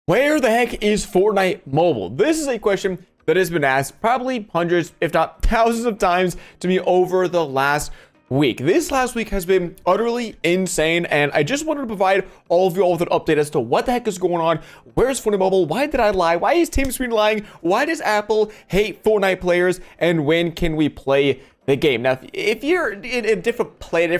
Where the heck is Fortnite Mobile? This is a question that has been asked probably hundreds, if not thousands of times to me over the last week. This last week has been utterly insane, and I just wanted to provide all of you all with an update as to what the heck is going on. Where's Fortnite Mobile? Why did I lie? Why is Team Sweden lying? Why does Apple hate Fortnite players? And when can we play the game? Now, if you're in a different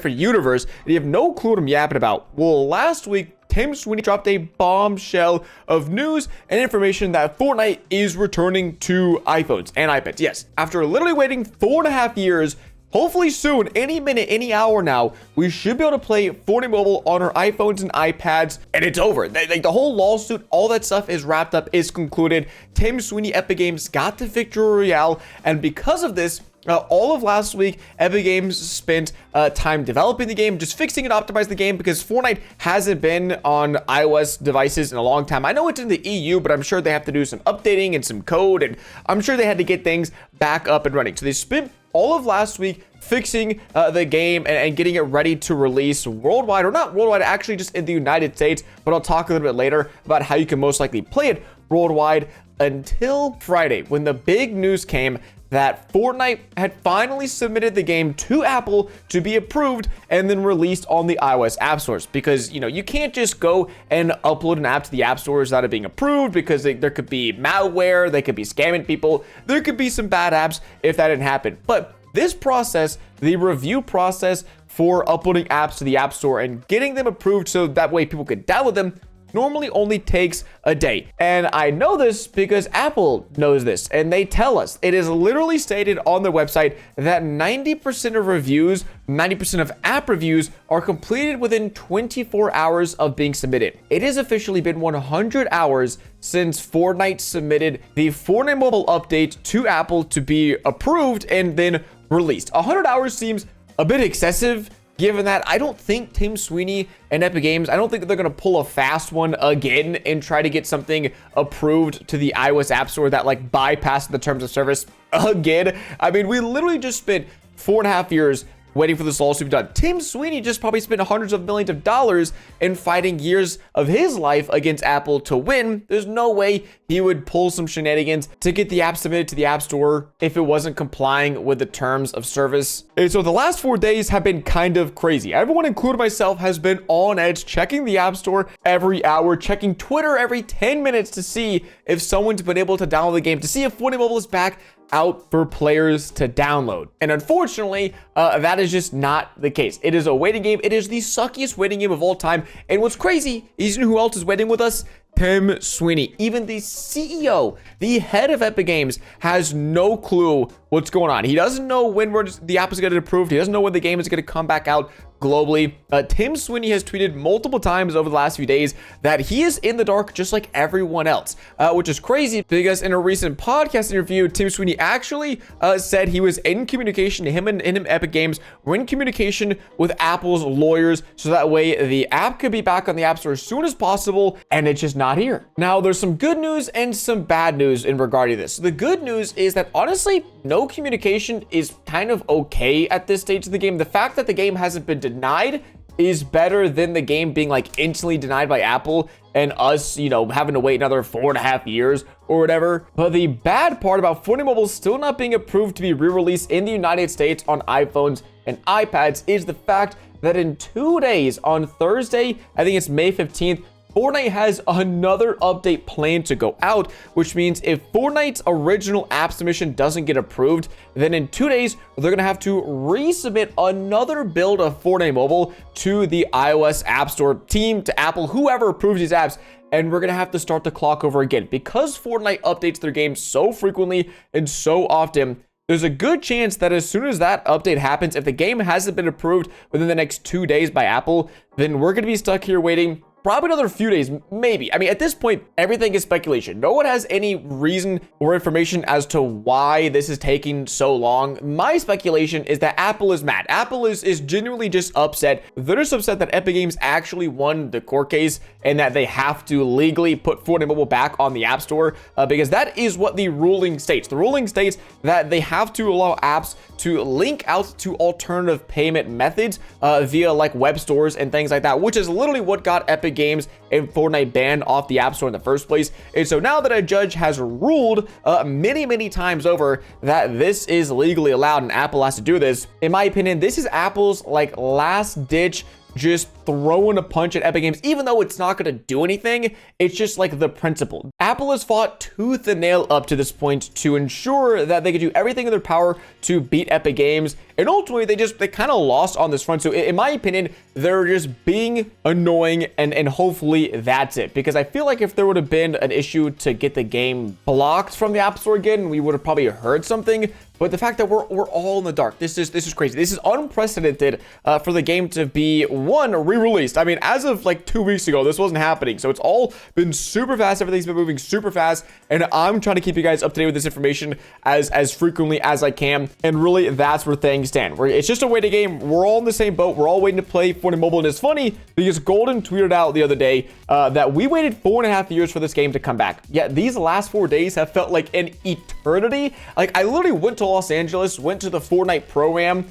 universe, and you have no clue what I'm yapping about, well, last week, Tim Sweeney dropped a bombshell of news and information that Fortnite is returning to iPhones and iPads. Yes, after literally waiting 4.5 years, hopefully soon, any minute, any hour now, we should be able to play Fortnite Mobile on our iPhones and iPads, and it's over. The whole lawsuit, all that stuff is wrapped up, is concluded. Tim Sweeney, Epic Games got the victory royale, and because of this, all of last week, Epic Games spent time developing the game, just fixing and optimizing the game, because Fortnite hasn't been on iOS devices in a long time. I know it's in the EU, but I'm sure they have to do some updating and some code, and I'm sure they had to get things back up and running. So they spent all of last week fixing the game and getting it ready to release worldwide, or not worldwide, actually just in the United States, but I'll talk a little bit later about how you can most likely play it worldwide, until Friday, when the big news came that Fortnite had finally submitted the game to Apple to be approved and then released on the iOS app stores. Because, you know, you can't just go and upload an app to the app stores without it being approved, because there could be malware, they could be scamming people, there could be some bad apps if that didn't happen. But this process, the review process for uploading apps to the app store and getting them approved so that way people could download them, normally only takes a day. And I know this because Apple knows this, and they tell us. It is literally stated on their website that 90% of reviews, 90% of app reviews are completed within 24 hours of being submitted. It has officially been 100 hours since Fortnite submitted the Fortnite Mobile update to Apple to be approved and then released. 100 hours seems a bit excessive, given that I don't think Tim Sweeney and Epic Games, I don't think that they're going to pull a fast one again and try to get something approved to the iOS App Store that like bypassed the terms of service again. I mean, we literally just spent 4.5 years waiting for this lawsuit to be done. Tim Sweeney just probably spent hundreds of millions of dollars in fighting years of his life against Apple to win. There's no way he would pull some shenanigans to get the app submitted to the App Store if it wasn't complying with the terms of service. And so the last 4 days have been kind of crazy. Everyone, including myself, has been on edge, checking the App Store every hour, checking Twitter every 10 minutes to see if someone's been able to download the game, to see if Fortnite Mobile is back out for players to download. And unfortunately, that is just not the case. It is a waiting game. It is the suckiest waiting game of all time. And what's crazy is, you know who else is waiting with us? Tim Sweeney. Even the CEO, the head of Epic Games, has no clue what's going on. He doesn't know when the app is going to get approved. He doesn't know when the game is going to come back out globally. Tim Sweeney has tweeted multiple times over the last few days that he is in the dark just like everyone else, which is crazy because in a recent podcast interview, Tim Sweeney actually said he was in communication, him and Epic Games were in communication with Apple's lawyers so that way the app could be back on the App Store as soon as possible, and it's just not here. Now, there's some good news and some bad news in regard to this. The good news is that honestly, no communication is kind of okay at this stage of the game. The fact that the game hasn't been denied is better than the game being like instantly denied by Apple and us, you know, having to wait another 4.5 years or whatever. But the bad part about Fortnite Mobile still not being approved to be re-released in the United States on iPhones and iPads is the fact that in 2 days, on Thursday, I think it's May 15th, Fortnite has another update planned to go out, which means if Fortnite's original app submission doesn't get approved, then in 2 days, they're going to have to resubmit another build of Fortnite Mobile to the iOS App Store team, to Apple, whoever approves these apps, and we're going to have to start the clock over again. Because Fortnite updates their game so frequently and so often, there's a good chance that as soon as that update happens, if the game hasn't been approved within the next 2 days by Apple, then we're going to be stuck here waiting probably another few days, maybe. I mean, at this point, everything is speculation. No one has any reason or information as to why this is taking so long. My speculation is that Apple is mad. Apple is genuinely just upset. They're just upset that Epic Games actually won the court case and that they have to legally put Fortnite Mobile back on the App Store because that is what the ruling states. The ruling states that they have to allow apps to link out to alternative payment methods via like web stores and things like that, which is literally what got Epic Games and Fortnite banned off the App Store in the first place. And so now that a judge has ruled many times over that this is legally allowed and Apple has to do this, in my opinion, this is Apple's like last ditch just throwing a punch at Epic Games, even though it's not going to do anything. It's just like the principle. Apple has fought tooth and nail up to this point to ensure that they could do everything in their power to beat Epic Games, and ultimately they kind of lost on this front. So in my opinion, they're just being annoying, and hopefully that's it, because I feel like if there would have been an issue to get the game blocked from the App Store again, we would have probably heard something. But the fact that we're all in the dark, this is crazy. This is unprecedented for the game to be re-released. I mean, as of like 2 weeks ago, this wasn't happening. So it's all been super fast. Everything's been moving super fast, and I'm trying to keep you guys up to date with this information as frequently as I can. And really, that's where things stand. It's just a waiting game. We're all in the same boat. We're all waiting to play Fortnite Mobile. And it's funny because Golden tweeted out the other day that we waited 4.5 years for this game to come back. Yet these last 4 days have felt like an eternity. Like I literally went to Los Angeles, went to the Fortnite program,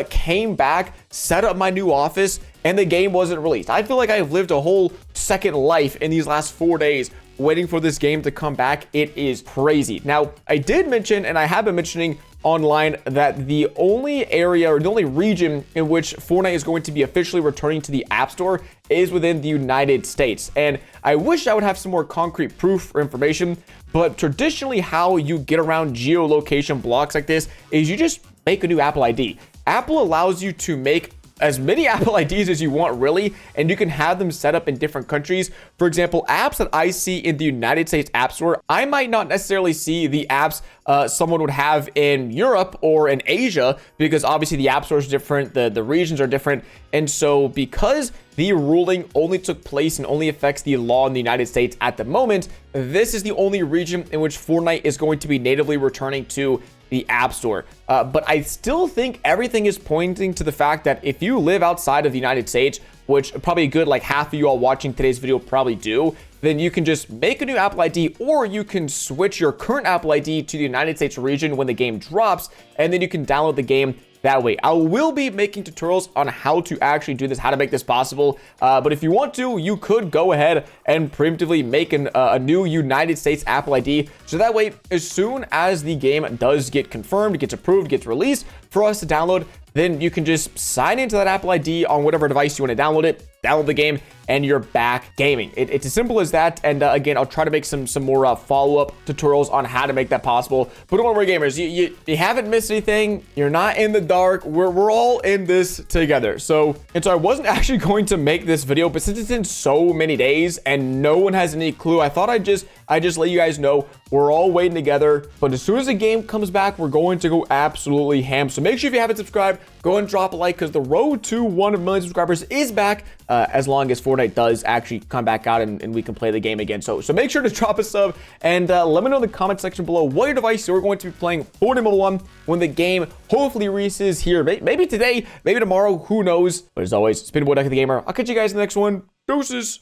came back, set up my new office, and the game wasn't released. I feel like I've lived a whole second life in these last 4 days waiting for this game to come back. It is crazy. Now, I did mention, and I have been mentioning online, that the only area or the only region in which Fortnite is going to be officially returning to the App Store is within the United States. And I wish I would have some more concrete proof or information, but traditionally how you get around geolocation blocks like this is you just make a new Apple ID. Apple allows you to make as many Apple IDs as you want, really, and you can have them set up in different countries. For example, apps that I see in the United States App Store, I might not necessarily see the apps someone would have in Europe or in Asia, because obviously the App Store is different, the regions are different. And so because the ruling only took place and only affects the law in the United States at the moment, this is the only region in which Fortnite is going to be natively returning to the App Store. But I still think everything is pointing to the fact that if you live outside of the United States, which probably a good like half of you all watching today's video probably do, then you can just make a new Apple ID, or you can switch your current Apple ID to the United States region when the game drops, and then you can download the game that way. I will be making tutorials on how to actually do this, how to make this possible. But if you want to, you could go ahead and preemptively make a new United States Apple ID. So that way, as soon as the game does get confirmed, gets approved, gets released for us to download, then you can just sign into that Apple ID on whatever device you want to download it, download the game, and you're back gaming. It's as simple as that. And again, I'll try to make some more follow-up tutorials on how to make that possible. But don't worry, gamers, you haven't missed anything. You're not in the dark. We're all in this together. So I wasn't actually going to make this video, but since it's in so many days and no one has any clue, I thought I'd just let you guys know we're all waiting together. But as soon as the game comes back, we're going to go absolutely ham. So make sure if you haven't subscribed, go and drop a like, because the road to 1 million subscribers is back, as long as Fortnite does actually come back out and we can play the game again. So make sure to drop a sub, and let me know in the comment section below what your device you're going to be playing Fortnite Mobile on when the game hopefully releases here. Maybe today, maybe tomorrow, who knows? But as always, it's been your boy DuckyTheGamer. I'll catch you guys in the next one. Deuces.